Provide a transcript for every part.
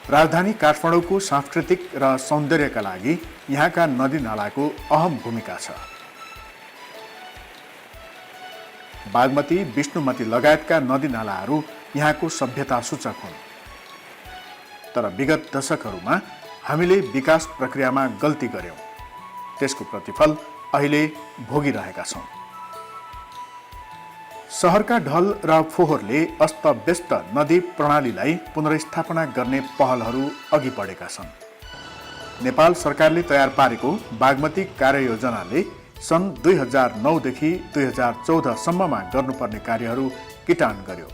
राजधानी काठमाडौँको सांस्कृतिक र सौन्दर्यका लागि यहाँका नदी नालाको अहम भूमिका छ। बागमती, विष्णुमती लगायतका नदी नालाहरू यहाँको सभ्यता सूचक हुन्। तर विगत दशकहरूमा हामीले विकास प्रक्रियामा गल्ती गर्यौं। त्यसको प्रतिफल अहिले भोगिरहेका छौं। शहरका ढल र फोहोरले अस्तव्यस्त नदी प्रणालीलाई पुनर्स्थापना गर्ने पहलहरू अघि बढेका छन्। नेपाल सरकारले तयार पारेको बागमती कार्ययोजनाले सन् 2009 देखि 2014 सम्ममा गर्नुपर्ने कार्यहरू किटान गर्यो।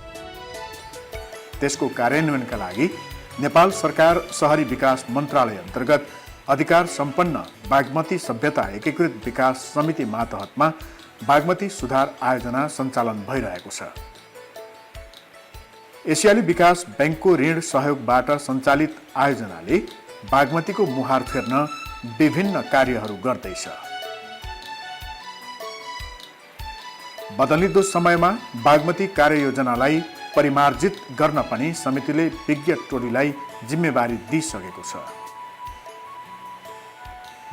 त्यसको कार्यान्वयनका लागि नेपाल सरकार शहरी विकास मन्त्रालय अन्तर्गत अधिकार सम्पन्न बागमती सभ्यता एकीकृत विकास समिति मातहतमा बागमती सुधार आयोजना सञ्चालन भइरहेको छ। एसियाली विकास बैंकको ऋण सहयोगबाट सञ्चालित आयोजनाले बागमतीको मुहार फेर्न विभिन्न कार्यहरू गर्दैछ। बदलिँदो समयमा बागमती कार्ययोजनालाई परिमार्जित गर्न पनि समितिले विज्ञ टोलीलाई जिम्मेवारी दिइसकेको छ।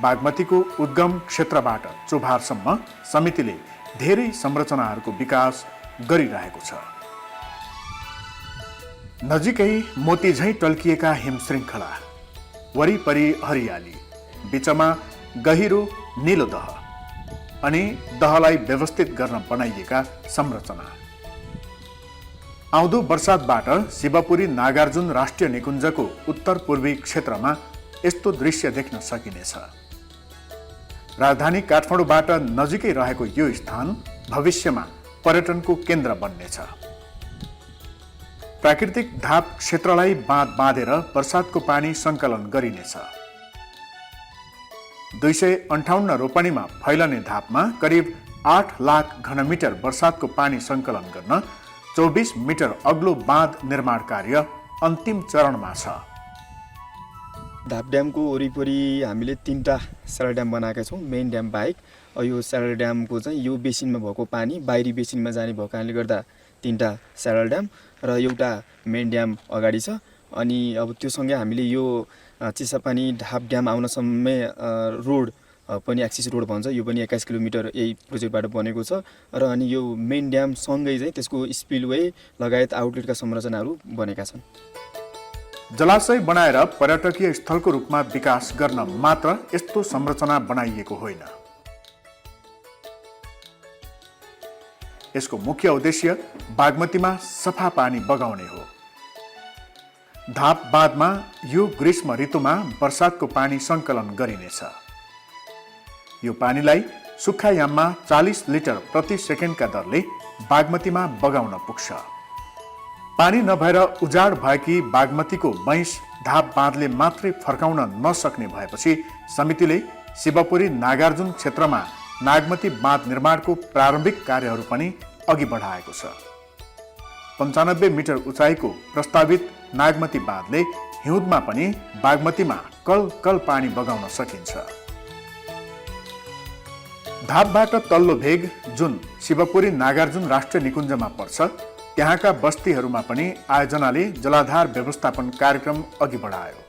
बागमतीको उद्गम क्षेत्रबाट चोभारसम्म समितिले धेरै संरचनाहरूको विकास गरिरहेको छ। नजिकै मोती झैं टल्किएका हिमश्रृङ्खला, वरिपरि हरियाली, बीचमा गहिरो नीलो दह अनि दहलाई व्यवस्थित गर्न बनाइएका संरचना। आउँदो वर्षातबाट शिवपुरी नागार्जुन राष्ट्रिय निकुञ्जको उत्तर पूर्वी क्षेत्रमा यस्तो दृश्य देख्न सकिनेछ। राजधानी काठमाडौँबाट नजिकै रहेको यो स्थान भविष्यमा पर्यटनको केन्द्र बन्नेछ। प्राकृतिक धाप क्षेत्रलाई बाँध बाँधेर वर्षातको पानी सङ्कलन गरिनेछ। 258 रोपनीमा फैलने धापमा करिब 8 लाख घनमिटर वर्षातको पानी सङ्कलन गर्न 24 मिटर अग्लो बाँध निर्माण कार्य अन्तिम चरणमा छ। धाप ड्यामको वरिपरि हामीले 3टा स्याडल ड्याम बनाएका छौँ, मेन ड्याम बाहेक। यो स्याडल ड्यामको चाहिँ यो बेसिनमा भएको पानी बाहिरी बेसिनमा जाने भएको कारणले गर्दा 3टा स्याडल ड्याम र एउटा मेन ड्याम अगाडि छ। अनि अब त्योसँगै हामीले यो चिसापानी धाप ड्याम आउनसम्म रोड पनि एक्सिस रोड भन्छ, यो पनि 21 किलोमिटर यही प्रोजेक्टबाट बनेको छ। र अनि यो मेन ड्याम सँगै चाहिँ त्यसको स्पिलवे लगायत आउटलेटका संरचनाहरू बनेका छन्। जलाशय बनाएर पर्यटकीय स्थलको रूपमा विकास गर्न मात्र यस्तो संरचना बनाइएको होइन। यसको मुख्य उद्देश्य बागमतीमा सफा पानी बगाउने हो। धाप बाँधमा यो ग्रीष्म ऋतुमा वर्षातको पानी सङ्कलन गरिनेछ। यो पानीलाई सुक्खायाममा 40 लिटर प्रति सेकेन्डका दरले बागमतीमा बगाउन पुग्छ। पानी नभएर उजाड भएकी बागमतीको बैंस धाप बाँधले मात्रै फर्काउन नसक्ने भएपछि समितिले शिवपुरी नागार्जुन क्षेत्रमा नागमती बाँध निर्माणको प्रारम्भिक कार्यहरू पनि अघि बढाएको छ। 95 मिटर उचाइको प्रस्तावित नागमती बाँधले हिउँदमा पनि बागमतीमा कल कल पानी बगाउन सकिन्छ। धापबाट तल्लो भेग जुन शिवपुरी नागार्जुन राष्ट्रिय निकुञ्जमा पर्छ, त्यहाँका बस्तीहरूमा पनि आयोजनाले जलाधार व्यवस्थापन कार्यक्रम अघि बढायो।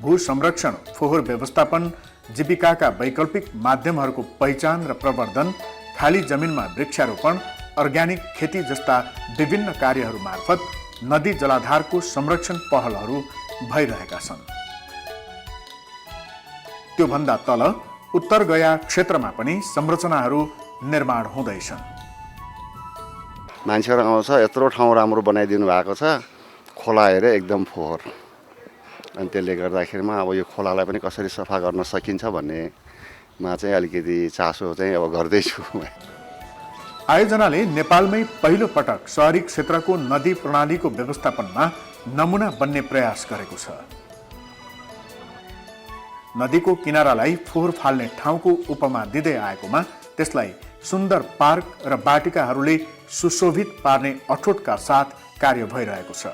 भू संरक्षण, फोहोर व्यवस्थापन, जीविकाका वैकल्पिक माध्यमहरूको पहिचान र प्रवर्धन, खाली जमिनमा वृक्षारोपण, अर्ग्यानिक खेती जस्ता विभिन्न कार्यहरू मार्फत नदी जलाधारको संरक्षण पहलहरू भइरहेका छन्। त्योभन्दा तल उत्तर गया क्षेत्रमा पनि संरचनाहरू निर्माण हुँदैछन्। मान्छेहरू आउँछ, यत्रो ठाउँ राम्रो बनाइदिनु भएको छ, खोला हेरे एकदम फोहोर। अनि त्यसले गर्दाखेरिमा अब यो खोलालाई पनि कसरी सफा गर्न सकिन्छ भन्नेमा चाहिँ अलिकति चासो चाहिँ अब गर्दैछु। आयोजनाले नेपालमै पहिलो पटक शहरी क्षेत्रको नदी प्रणालीको व्यवस्थापनमा नमुना बन्ने प्रयास गरेको छ। नदीको किनारालाई फोहोर फाल्ने ठाउँको उपमा दिँदै आएकोमा त्यसलाई सुन्दर पार्क र बाटिकाहरूले सुशोभित पार्ने अठोटका साथ कार्य भइरहेको छ।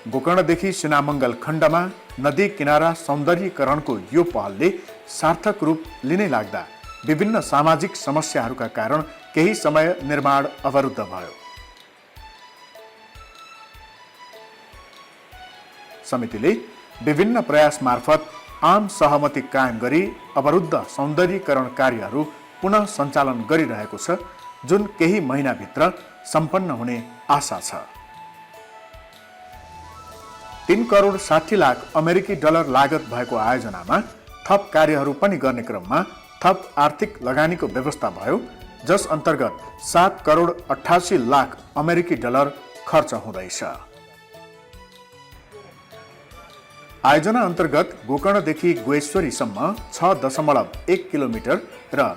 गोकर्णदेखि सिनामङ्गल खण्डमा नदी किनारा सौन्दर्यीकरणको यो पहलले सार्थक रूप लिनै लाग्दा विभिन्न सामाजिक समस्याहरूका कारण केही समय निर्माण अवरुद्ध भयो। समितिले विभिन्न प्रयास मार्फत आम सहमति कायम गरी अवरुद्ध सौन्दर्यीकरण कार्यहरू पुनः सञ्चालन गरिरहेको छ, जुन केही महिनाभित्र सम्पन्न हुने आशा छ। 3 करोड 60 लाख अमेरिकी डलर लागत भएको आयोजनामा थप कार्यहरू पनि गर्ने क्रममा थप आर्थिक लगानीको व्यवस्था भयो, जस अन्तर्गत 7 करोड 88 लाख अमेरिकी डलर खर्च हुँदैछ। आयोजना अन्तर्गत गोकर्णदेखि गोएश्वरीसम्म 6.1 किलोमिटर र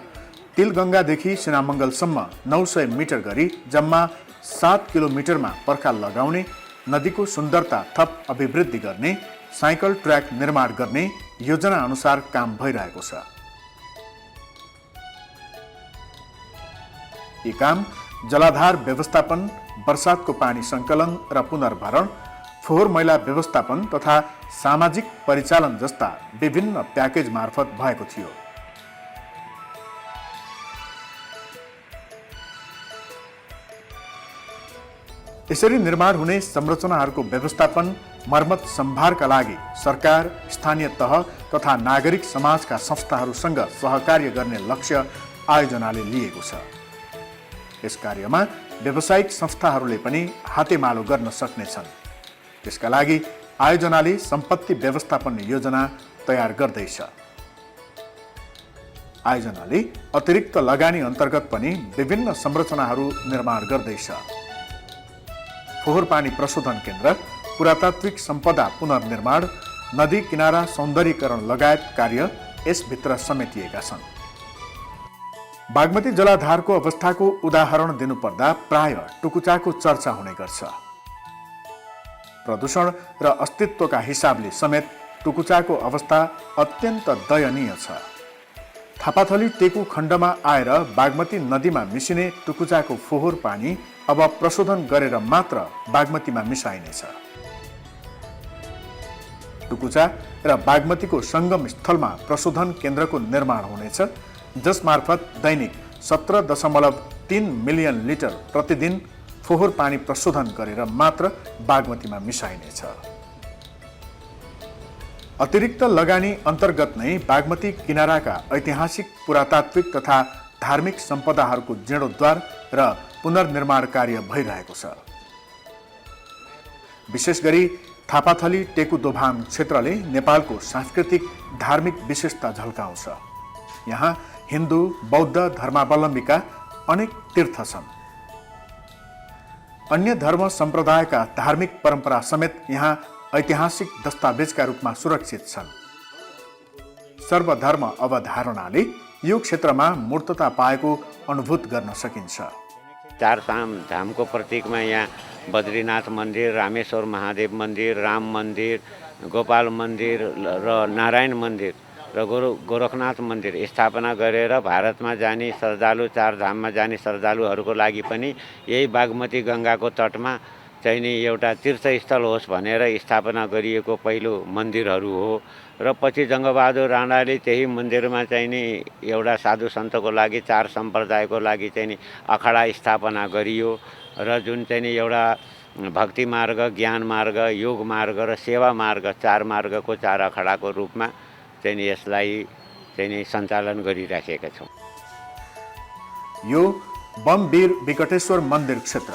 तिलगङ्गादेखि सिनामङ्गलसम्म 900 मिटर गरी जम्मा 7 किलोमिटरमा पर्खाल लगाउने, नदीको सुन्दरता थप अभिवृद्धि गर्ने, साइकल ट्र्याक निर्माण गर्ने योजना अनुसार काम भइरहेको छ। यी काम जलाधार व्यवस्थापन, वर्षातको पानी सङ्कलन र पुनर्भरण, फोहोर मैला व्यवस्थापन तथा सामाजिक परिचालन जस्ता विभिन्न प्याकेज मार्फत भएको थियो। यसरी निर्माण हुने संरचनाहरूको व्यवस्थापन, मर्मत सम्भारका लागि सरकार, स्थानीय तह तथा नागरिक समाजका संस्थाहरूसँग सहकार्य गर्ने लक्ष्य आयोजनाले लिएको छ। यस कार्यमा व्यावसायिक संस्थाहरूले पनि हातेमालो गर्न सक्नेछन्। त्यसका लागि आयोजनाले सम्पत्ति व्यवस्थापन योजना तयार गर्दैछ। आयोजनाले अतिरिक्त लगानी अन्तर्गत पनि विभिन्न संरचनाहरू निर्माण गर्दैछ। फोहोर पानी प्रशोधन केन्द्र, पुरातात्विक सम्पदा पुनर्निर्माण, नदी किनारा सौन्दर्यीकरण लगायत कार्य यसभित्र समेटिएका छन्। बागमती जलाधारको अवस्थाको उदाहरण दिनुपर्दा प्राय टुकुचाको चर्चा हुने गर्छ। प्रदूषण र अस्तित्वका हिसाबले समेत टुकुचाको अवस्था अत्यन्त दयनीय छ। थापाथली टेकु खण्डमा आएर बागमती नदीमा मिसिने टुकुचाको फोहोर पानी अब प्रशोधन गरेर मात्र बागमतीमा मिसाइनेछ। टुकुचा र बागमतीको सङ्गम स्थलमा प्रशोधन केन्द्रको निर्माण हुनेछ, जसमार्फत दैनिक 17.3 मिलियन लिटर प्रतिदिन फोहोर पानी प्रशोधन गरेर मात्र बागमतीमा मिसाइनेछ। अतिरिक्त लगानी अन्तर्गत नै बागमती किनाराका ऐतिहासिक, पुरातात्विक तथा धार्मिक सम्पदाहरूको जीर्णोद्धार र पुनर्निर्माण कार्य भइरहेको छ। विशेष गरी थापाथली टेकु दोभान क्षेत्रले नेपालको सांस्कृतिक, धार्मिक विशेषता झल्काउँछ। यहाँ हिन्दू, बौद्ध धर्मावलम्बीका अनेक तीर्थ छन्। अन्य धर्म सम्प्रदायका धार्मिक परम्परा समेत यहाँ ऐतिहासिक दस्तावेजका रूपमा सुरक्षित छन्। सर्वधर्म अवधारणाले यो क्षेत्रमा मूर्तता पाएको अनुभूत गर्न सकिन्छ। चार धामको प्रतीकमा यहाँ बद्रीनाथ मन्दिर, रामेश्वर महादेव मन्दिर, राम मन्दिर, गोपाल मन्दिर र नारायण मन्दिर र गोरखनाथ मन्दिर स्थापना गरेर भारतमा जाने श्रद्धालु, चार धाममा जाने श्रद्धालुहरूको लागि पनि यही बागमती गङ्गाको तटमा चाहिँ नि एउटा तीर्थस्थल होस् भनेर स्थापना गरिएको पहिलो मन्दिरहरू हो। र पछि जङ्गबहादुर राणाले त्यही मन्दिरमा चाहिँ नि एउटा साधु सन्तको लागि, चार सम्प्रदायको लागि चाहिँ नि अखाडा स्थापना गरियो र जुन चाहिँ नि एउटा भक्ति मार्ग, ज्ञान मार्ग, योग मार्ग र सेवा मार्ग, चार मार्गको चार अखाडाको रूपमा चाहिँ नि यसलाई चाहिँ नि सञ्चालन गरिराखेका छौँ। यो बमवीर विकटेश्वर मन्दिर क्षेत्र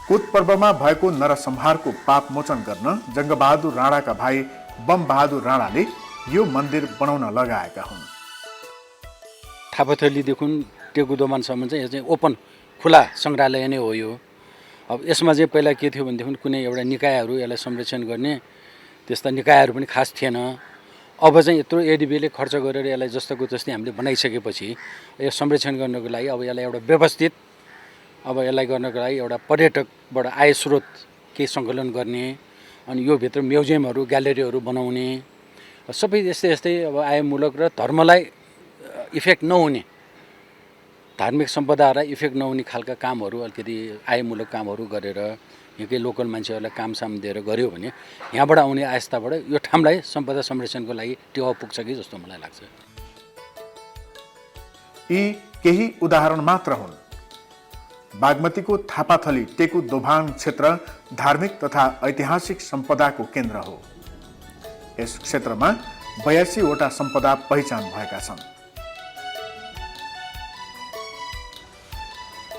कुट पर्वमा भएको नरसंहारको पाप मोचन गर्न जङ्गबहादुर राणाका भाइ बमबहादुर राणाले यो मन्दिर बनाउन लगाएका हुन्। थापाथलीदेखि टेकु दोभानसम्म चाहिँ यो चाहिँ ओपन खुला सङ्ग्रहालय नै हो। यो अब यसमा चाहिँ पहिला के थियो भनेदेखि कुनै एउटा निकायहरू यसलाई संरक्षण गर्ने त्यस्ता निकायहरू पनि खास थिएन। अब चाहिँ यत्रो एडिबीले खर्च गरेर यसलाई जस्तोको जस्तै हामीले बनाइसकेपछि यो संरक्षण गर्नको लागि अब यसलाई एउटा व्यवस्थित, अब यसलाई गर्नको लागि एउटा पर्यटकबाट आय स्रोत केही सङ्कलन गर्ने, अनि यो भित्र म्युजियमहरू, ग्यालेरीहरू बनाउने, सबै यस्तै यस्तै अब आयमूलक र धर्मलाई इफेक्ट नहुने, धार्मिक सम्पदाहरूलाई इफेक्ट नहुने खालका कामहरू, अलिकति आयमूलक कामहरू गरेर यहाँकै लोकल मान्छेहरूलाई कामसाम दिएर गऱ्यो भने यहाँबाट आउने आस्थाबाट यो ठाउँलाई सम्पदा संरक्षणको लागि टेवा पुग्छ कि जस्तो मलाई लाग्छ। यी केही उदाहरण मात्र हुन्। बागमतीको थापाथली टेकु दोभान क्षेत्र धार्मिक तथा ऐतिहासिक सम्पदाको केन्द्र हो। यस क्षेत्रमा 82 वटा सम्पदा पहिचान भएका छन्।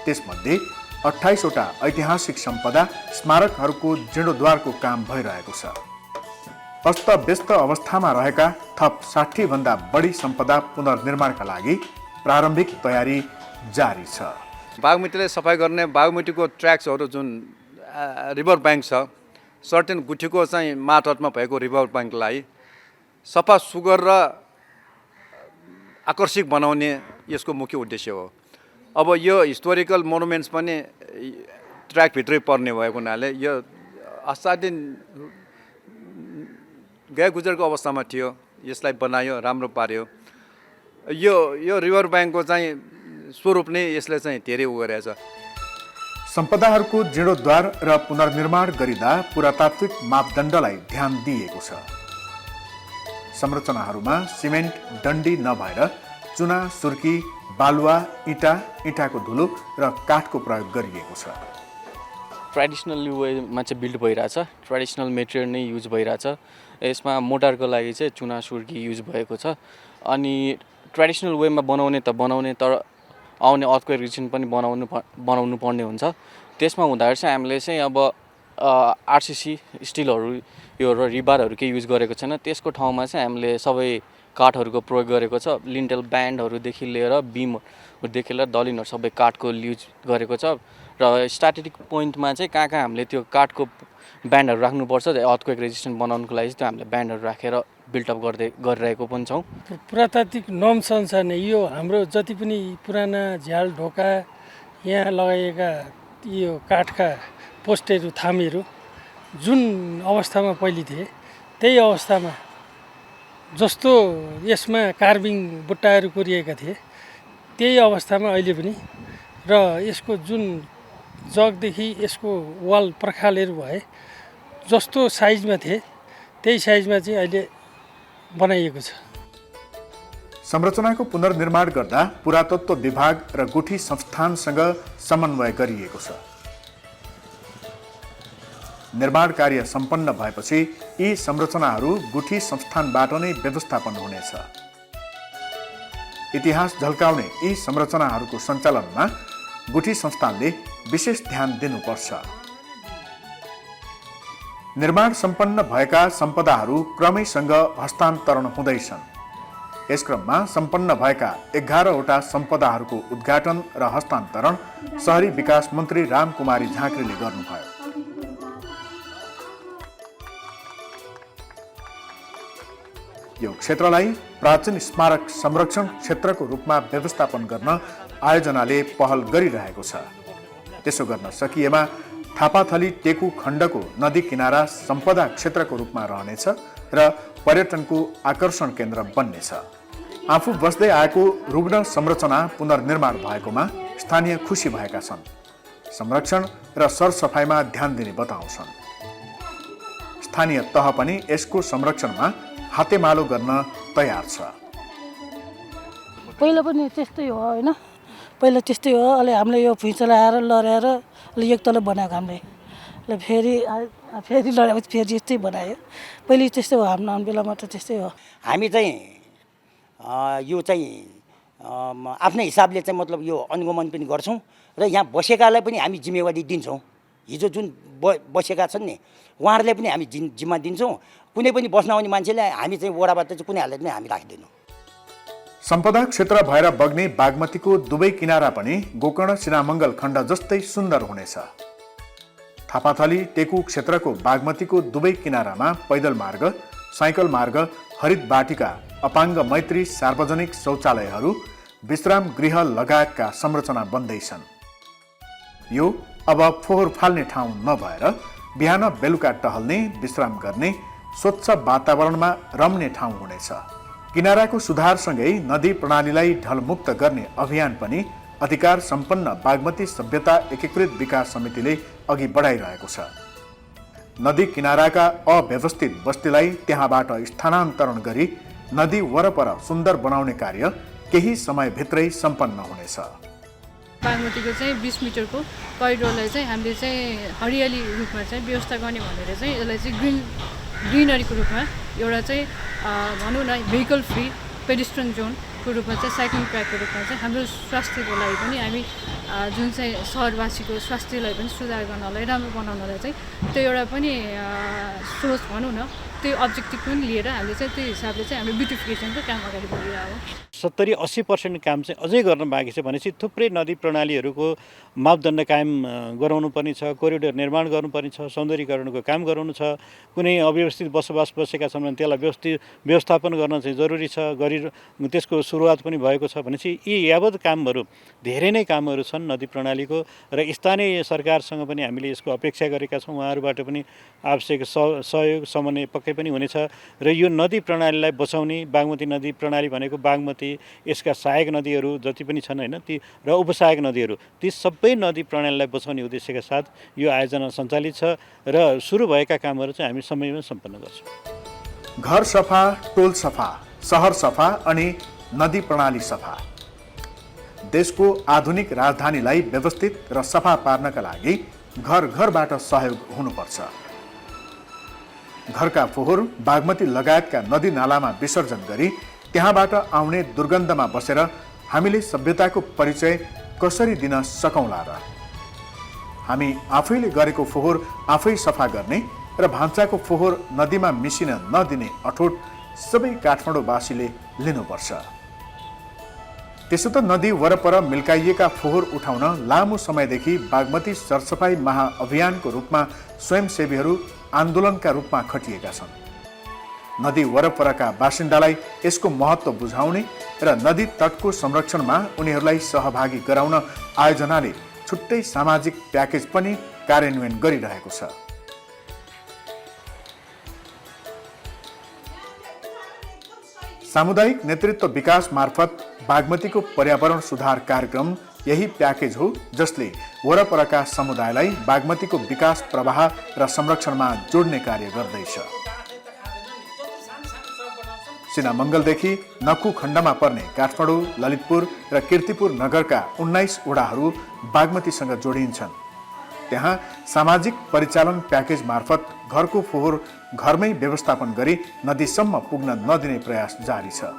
त्यसमध्ये 28 वटा ऐतिहासिक सम्पदा स्मारकहरूको जीर्णोद्धारको काम भइरहेको छ। अस्तव्यस्त अवस्थामा रहेका थप 60 भन्दा बढी सम्पदा पुनर्निर्माणका लागि प्रारम्भिक तयारी जारी छ। बागमतीलाई सफाइ गर्ने बागमतीको ट्र्याक्सहरू जुन रिभर ब्याङ्क छ, सर्टेन गुठीको चाहिँ मातहतमा भएको रिभर ब्याङ्कलाई सफा सुग्घर र आकर्षक बनाउने यसको मुख्य उद्देश्य हो। अब यो हिस्टोरिकल मोनुमेन्ट्स पनि ट्र्याकभित्रै पर्ने भएको हुनाले यो असाध्यै गए गुजरको अवस्थामा थियो, यसलाई बनायो, राम्रो पार्यो। यो रिभर ब्याङ्कको चाहिँ स्वरूप नै यसले चाहिँ धेरै गरेछ। सम्पदाहरूको जीर्णोद्धार र पुनर्निर्माण गरिँदा पुरातात्विक मापदण्डलाई ध्यान दिइएको छ। संरचनाहरूमा सिमेन्ट डन्डी नभएर चुना, सुर्की, बालुवा, इँटाको धुलो र काठको प्रयोग गरिएको छ। ट्रेडिसनल वेमा चाहिँ बिल्ड भइरहेछ, ट्रेडिसनल मेटेरियल नै युज भइरहेछ। यसमा मोटारको लागि चाहिँ चुना, सुर्की युज भएको छ। अनि ट्रेडिसनल वेमा बनाउने त बनाउने, तर आउने अर्थक्वेक रेजिस्टेन्ट पनि बनाउनु पर्ने हुन्छ। त्यसमा हुँदाखेरि चाहिँ हामीले चाहिँ अब आरसिसी स्टिलहरू यो र रिबारहरू केही युज गरेको छैन। त्यसको ठाउँमा चाहिँ हामीले सबै काठहरूको प्रयोग गरेको छ। लिन्टल ब्यान्डहरूदेखि लिएर बिमहरूदेखि लिएर दलिनहरू सबै काठको युज गरेको छ। र स्ट्राटेजिक पोइन्टमा चाहिँ कहाँ हामीले त्यो काठको ब्यान्डहरू राख्नुपर्छ, अर्थक्वेक रेजिस्टेन्ट बनाउनुको लागि चाहिँ त्यो हामीले ब्यान्डहरू राखेर बिल्डअप गरिरहेको पनि छौँ। पुरातात्विक नर्म्स अनुसार नै यो हाम्रो जति पनि पुराना झ्याल ढोका यहाँ लगाइएका यो काठका पोस्टहरू, थामीहरू जुन अवस्थामा पहिले थिए त्यही अवस्थामा जस्तो यसमा कार्भिङ बुट्टाहरू कोरिएका थिए त्यही अवस्थामा अहिले पनि, र यसको जुन जगदेखि यसको वाल पर्खालहरू भए जस्तो साइजमा थिए त्यही साइजमा चाहिँ अहिले बनाइएको छ। संरचनाको पुनर्निर्माण गर्दा पुरातत्व विभाग र गुठी संस्थानसँग समन्वय गरिएको छ। निर्माण कार्य सम्पन्न भएपछि यी संरचनाहरू गुठी संस्थानबाट नै व्यवस्थापन हुनेछ। इतिहास झल्काउने यी संरचनाहरूको सञ्चालनमा गुठी संस्थानले विशेष ध्यान दिनुपर्छ। निर्माण सम्पन्न भएका सम्पदाहरू क्रमैसँग हस्तान्तरण हुँदैछन्। यस क्रममा सम्पन्न भएका 11 वटा सम्पदाहरूको उद्घाटन र हस्तान्तरण शहरी विकास मन्त्री रामकुमारी झाँक्रीले गर्नुभयो। यो क्षेत्रलाई प्राचीन स्मारक संरक्षण क्षेत्रको रूपमा व्यवस्थापन गर्न आयोजनाले पहल गरिरहेको छ। त्यसो गर्न सकिएमा थापाथली टेकु खण्डको नदी किनारा सम्पदा क्षेत्रको रूपमा रहनेछ र पर्यटनको आकर्षण केन्द्र बन्नेछ। आफू बस्दै आएको रुग्ण संरचना पुनर्निर्माण भएकोमा स्थानीय खुसी भएका छन्। संरक्षण र सरसफाइमा ध्यान दिने बताउँछन्। स्थानीय तह पनि यसको संरक्षणमा हातेमालो गर्न तयार छ। पहिला पनि त्यस्तै हो होइन, पहिला त्यस्तै हो। अहिले हामीले यो भुइँ चलाएर लडाएर अहिले एक तल बनाएको हामीले फेरि लडाएपछि फेरि यस्तै बनायो। पहिले त्यस्तै हो, हाम्रो आउने बेलामा त त्यस्तै हो। हामी चाहिँ यो चाहिँ आफ्नै हिसाबले चाहिँ मतलब यो अनुगमन पनि गर्छौँ र यहाँ बसेकालाई पनि हामी जिम्मेवारी दिन्छौँ। हिजो जुन बसेका छन् नि उहाँहरूलाई पनि हामी जिम्मा दिन्छौँ। कुनै पनि बस्न आउने मान्छेले हामी चाहिँ वडाबाट चाहिँ कुनै हालतमा हामी राख्दैनौँ। सम्पदा क्षेत्र भएर बग्ने बागमतीको दुवै किनारा पनि गोकर्ण सिनामङ्गल खण्ड जस्तै सुन्दर हुनेछ। थापाथली टेकु क्षेत्रको बागमतीको दुवै किनारामा पैदल मार्ग, साइकल मार्ग, हरित बाटिका, अपाङ्ग मैत्री सार्वजनिक शौचालयहरू, विश्राम गृह लगायतका संरचना बन्दैछन्। यो अब फोहोर फाल्ने ठाउँ नभएर बिहान बेलुका टहल्ने, विश्राम गर्ने, स्वच्छ वातावरणमा रम्ने ठाउँ हुनेछ। किनाराको सुधारसँगै नदी प्रणालीलाई ढलमुक्त गर्ने अभियान पनि अधिकार सम्पन्न बागमती सभ्यता एकीकृत विकास समितिले अघि बढाइरहेको छ। नदी किनाराका अव्यवस्थित बस्तीलाई त्यहाँबाट स्थानान्तरण गरी नदी वरपर सुन्दर बनाउने कार्य केही समयभित्रै सम्पन्न हुनेछ। बागमतीको चाहिँ 20 मिटरको करिडोरलाई चाहिँ हामीले चाहिँ हरियाली रूपमा चाहिँ व्यवस्था गर्ने भनेर चाहिँ यसलाई चाहिँ ग्रिनरीको रूपमा एउटा चाहिँ भनौँ न भेहिकल फ्री पेडेस्ट्रियन जोनको रूपमा चाहिँ साइक्लिङ ट्र्याकको रूपमा चाहिँ हाम्रो स्वास्थ्यको लागि पनि हामी जुन चाहिँ सहरवासीको स्वास्थ्यलाई पनि सुधार गर्नलाई राम्रो बनाउनलाई चाहिँ त्यो एउटा पनि सोच भनौँ न त्यो अब्जेक्टिभ पनि लिएर हामीले चाहिँ त्यो हिसाबले चाहिँ हाम्रो ब्युटिफिकेसनको काम अगाडि बढिरहेको हो। 70-80% काम चाहिँ अझै गर्न बाँकी छ भनेपछि थुप्रै नदी प्रणालीहरूको मापदण्ड कायम गराउनु पर्ने छ, कोरिडोर निर्माण गर्नुपर्ने छ, सौन्दर्यीकरणको काम गराउनु छ। कुनै अव्यवस्थित बसोबास बसेका छन् भने त्यसलाई व्यवस्थापन गर्न चाहिँ जरुरी छ, त्यसको सुरुवात पनि भएको छ भनेपछि यी यावत कामहरू धेरै नै कामहरू छन् नदी प्रणालीको र स्थानीय सरकारसँग पनि हामीले यसको अपेक्षा गरेका छौँ। उहाँहरूबाट पनि आवश्यक सहयोग समन्वय पक्कै पनि हुनेछ र यो नदी प्रणालीलाई बचाउने बागमती नदी प्रणाली भनेको बागमती यसका सहायक नदीहरू जति पनि छन् होइन ती र उपसहायक नदीहरू ती सबै नदी प्रणालीलाई बचाउने उद्देश्यका साथ यो आयोजना सञ्चालित छ र सुरु भएका कामहरू चाहिँ हामी समयमा सम्पन्न गर्छौँ। घर सफा, टोल सफा, सहर सफा अनि नदी प्रणाली सफा। देशको आधुनिक राजधानीलाई व्यवस्थित र सफा पार्नका लागि घर घरबाट सहयोग हुनुपर्छ। घरका फोहोर बागमती लगायतका नदी नालामा विसर्जन गरी त्यहाँबाट आउने दुर्गन्धमा बसेर हामीले सभ्यताको परिचय कसरी दिन सकौँला र? हामी आफैले गरेको फोहोर आफै सफा गर्ने र भान्साको फोहोर नदीमा मिसिन नदिने अठोट सबै काठमाडौँवासीले लिनुपर्छ। त्यसो त नदी वरपर मिल्काइएका फोहोर उठाउन लामो समयदेखि बागमती सरसफाई महाअभियानको रूपमा स्वयंसेवीहरू आन्दोलनका रूपमा खटिएका छन्। नदी वरपरका बासिन्दालाई यसको महत्त्व बुझाउने र नदी तटको संरक्षणमा उनीहरूलाई सहभागी गराउन आयोजनाले छुट्टै सामाजिक प्याकेज पनि कार्यान्वयन गरिरहेको छ। सामुदायिक नेतृत्व विकास मार्फत बागमतीको पर्यावरण सुधार कार्यक्रम यही प्याकेज हो जसले वरपरका समुदायलाई बागमतीको विकास प्रवाह र संरक्षणमा जोड्ने कार्य गर्दैछ। सिनामङ्गलदेखि नक्कु खण्डमा पर्ने काठमाडौँ, ललितपुर र कीर्तिपुर नगरका 19 वडाहरू बागमतीसँग जोडिन्छन्। त्यहाँ सामाजिक परिचालन प्याकेज मार्फत घरको फोहोर घरमै व्यवस्थापन गरी नदीसम्म पुग्न नदिने प्रयास जारी छ।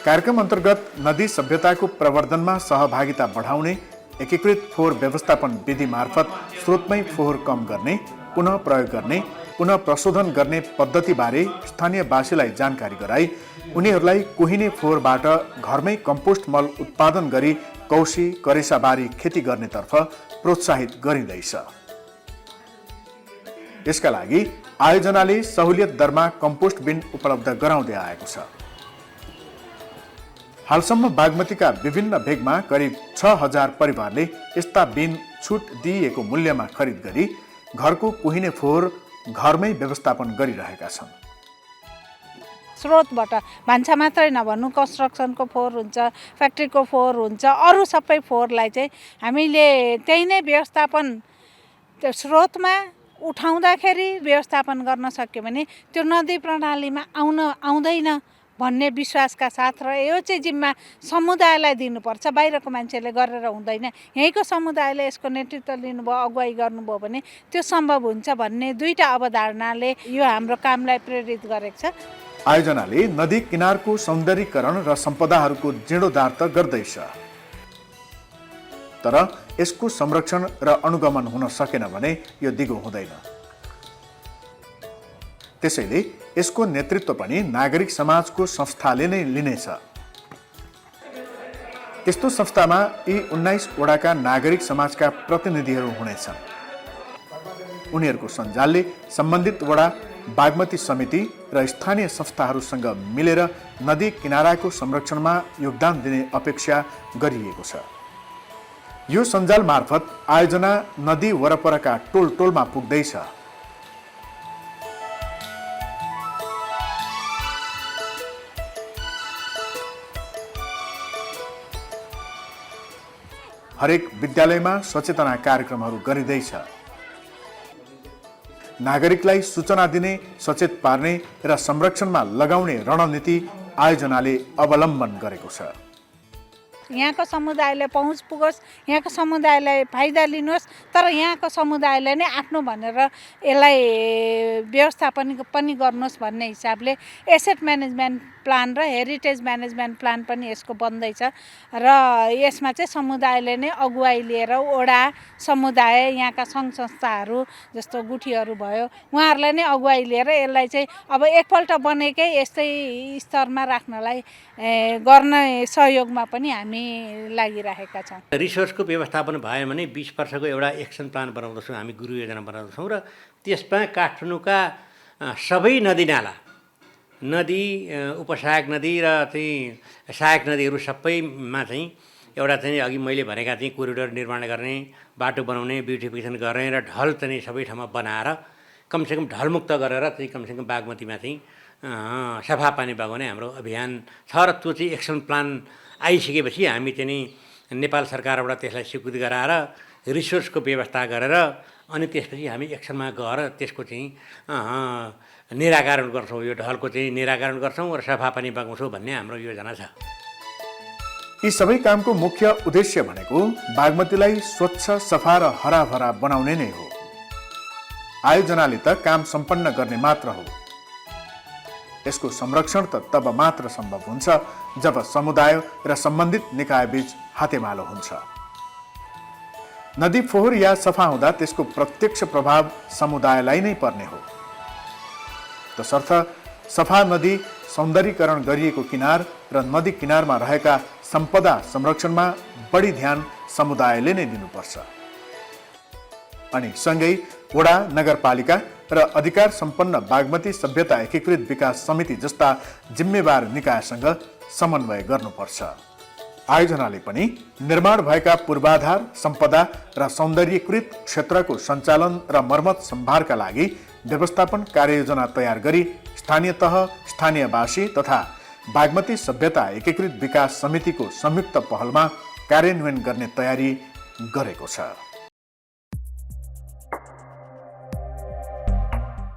कार्यक्रम अन्तर्गत नदी सभ्यताको प्रवर्धनमा सहभागिता बढाउने, एकीकृत फोहोर व्यवस्थापन विधि मार्फत स्रोतमै फोहोर कम गर्ने, पुनः प्रयोग गर्ने, पुनः प्रशोधन गर्ने पद्धतिबारे स्थानीयवासीलाई जानकारी गराई उनीहरूलाई कुहिने फोहोरबाट घरमै कम्पोस्ट मल उत्पादन गरी कौशी करेसाबारी खेती गर्नेतर्फ प्रोत्साहित गरिँदैछ। यसका लागि आयोजनाले सहुलियत दरमा कम्पोस्ट बिन उपलब्ध गराउँदै आएको छ। हालसम्म बागमतीका विभिन्न भेगमा करिब 6000 परिवारले यस्ता बिन छुट दिइएको मूल्यमा खरिद गरी घरको कुहिने फोहोर घरमै व्यवस्थापन गरिरहेका छन्। स्रोतबाट भान्सा मात्रै नभन्नु, कन्स्ट्रक्सनको फोहोर हुन्छ, फ्याक्ट्रीको फोहोर हुन्छ, अरू सबै फोहोरलाई चाहिँ हामीले त्यही नै व्यवस्थापन त्यो स्रोतमा उठाउँदाखेरि व्यवस्थापन गर्न सक्यो भने त्यो नदी प्रणालीमा आउँदैन भन्ने विश्वासका साथ र यो चाहिँ जिम्मा समुदायलाई दिनुपर्छ। बाहिरको मान्छेले गरेर हुँदैन, यहीँको समुदायले यसको नेतृत्व लिनुभयो, अगुवाई गर्नुभयो भने त्यो सम्भव हुन्छ भन्ने दुईटा अवधारणाले यो हाम्रो कामलाई प्रेरित गरेको छ। आयोजनाले नदी किनारको सौन्दर्यीकरण र सम्पदाहरूको जीर्णोद्धार त गर्दैछ, तर यसको संरक्षण र अनुगमन हुन सकेन भने यो दिगो हुँदैन। त्यसैले यसको नेतृत्व पनि नागरिक समाजको संस्थाले नै लिनेछ। त्यस्तो संस्थामा यी 19 वडाका नागरिक समाजका प्रतिनिधिहरू हुनेछन्। उनीहरूको सञ्जालले सम्बन्धित वडा, बागमती समिति र स्थानीय संस्थाहरूसँग मिलेर नदी किनाराको संरक्षणमा योगदान दिने अपेक्षा गरिएको छ। यो सञ्जाल मार्फत आयोजना नदी वरपरका टोल टोलमा पुग्दैछ। हरेक विद्यालयमा सचेतना कार्यक्रमहरू गरिँदैछ। नागरिकलाई सूचना दिने, सचेत पार्ने र संरक्षणमा लगाउने रणनीति आयोजनाले अवलम्बन गरेको छ। यहाँको समुदायलाई पहुँच पुगोस्, यहाँको समुदायलाई फाइदा लिनुहोस्, तर यहाँको समुदायलाई नै आफ्नो भनेर यसलाई व्यवस्थापन पनि गर्नुहोस् भन्ने हिसाबले एसेट म्यानेजमेन्ट प्लान र हेरिटेज म्यानेजमेन्ट प्लान पनि यसको बन्दैछ र यसमा चाहिँ समुदायले नै अगुवाई लिएर वडा समुदाय यहाँका सङ्घ संस्थाहरू जस्तो गुठीहरू भयो उहाँहरूलाई नै अगुवाई लिएर यसलाई चाहिँ अब एकपल्ट बनेकै यस्तै स्तरमा राख्नलाई गर्ने सहयोगमा पनि हामी लागिरहेका छौँ। रिसोर्सको व्यवस्थापन भयो भने 20 वर्षको एउटा एक्सन प्लान बनाउँदछौँ, हामी गुरु योजना बनाउँदछौँ र त्यसमा काठमाडौँका सबै नदीनाला, नदी, उपसहायक नदी र चाहिँ सहायक नदीहरू सबैमा चाहिँ एउटा चाहिँ अघि मैले भनेका चाहिँ कोरिडोर निर्माण गर्ने, बाटो बनाउने, ब्युटिफिकेसन गर्ने र ढल चाहिँ सबै ठाउँमा बनाएर कमसेकम ढलमुक्त गरेर चाहिँ कमसेकम बागमतीमा चाहिँ सफा पानी बगाउने हाम्रो अभियान छ र त्यो चाहिँ एक्सन प्लान आइसकेपछि हामी चाहिँ नि नेपाल सरकारबाट त्यसलाई स्वीकृति गराएर रिसोर्सको व्यवस्था गरेर अनि त्यसपछि हामी एक्सनमा गएर त्यसको चाहिँ निराकरण गर्छौँ, यो ढलको चाहिँ निराकरण गर्छौँ र सफा पानी बगाउँछौँ भन्ने हाम्रो योजना छ। यी सबै कामको मुख्य उद्देश्य भनेको बागमतीलाई स्वच्छ, सफा र हराभरा बनाउने नै हो। आयोजनाले त काम सम्पन्न गर्ने मात्र हो, यसको संरक्षण त तब मात्र सम्भव हुन्छ जब समुदाय र सम्बन्धित निकायबीच हातेमालो हुन्छ। नदी फोहोर या सफा हुँदा त्यसको प्रत्यक्ष प्रभाव समुदायलाई नै पर्ने हो। तसर्थ सफा नदी सौन्दर्यीकरण गरिएको किनार र नदी किनारमा रहेका सम्पदा संरक्षणमा बढी ध्यान समुदायले नै दिनुपर्छ। अनि सँगै वडा, नगरपालिका र अधिकार सम्पन्न बागमती सभ्यता एकीकृत विकास समिति जस्ता जिम्मेवार निकायसँग समन्वय गर्नुपर्छ। आयोजनाले पनि निर्माण भएका पूर्वाधार, सम्पदा र सौन्दर्यीकृत क्षेत्रको सञ्चालन र मर्मत सम्भारका लागि व्यवस्थापन कार्ययोजना तयार गरी स्थानीय तह, स्थानीयवासी तथा बागमती सभ्यता एकीकृत विकास समितिको संयुक्त पहलमा कार्यान्वयन गर्ने तयारी गरेको छ।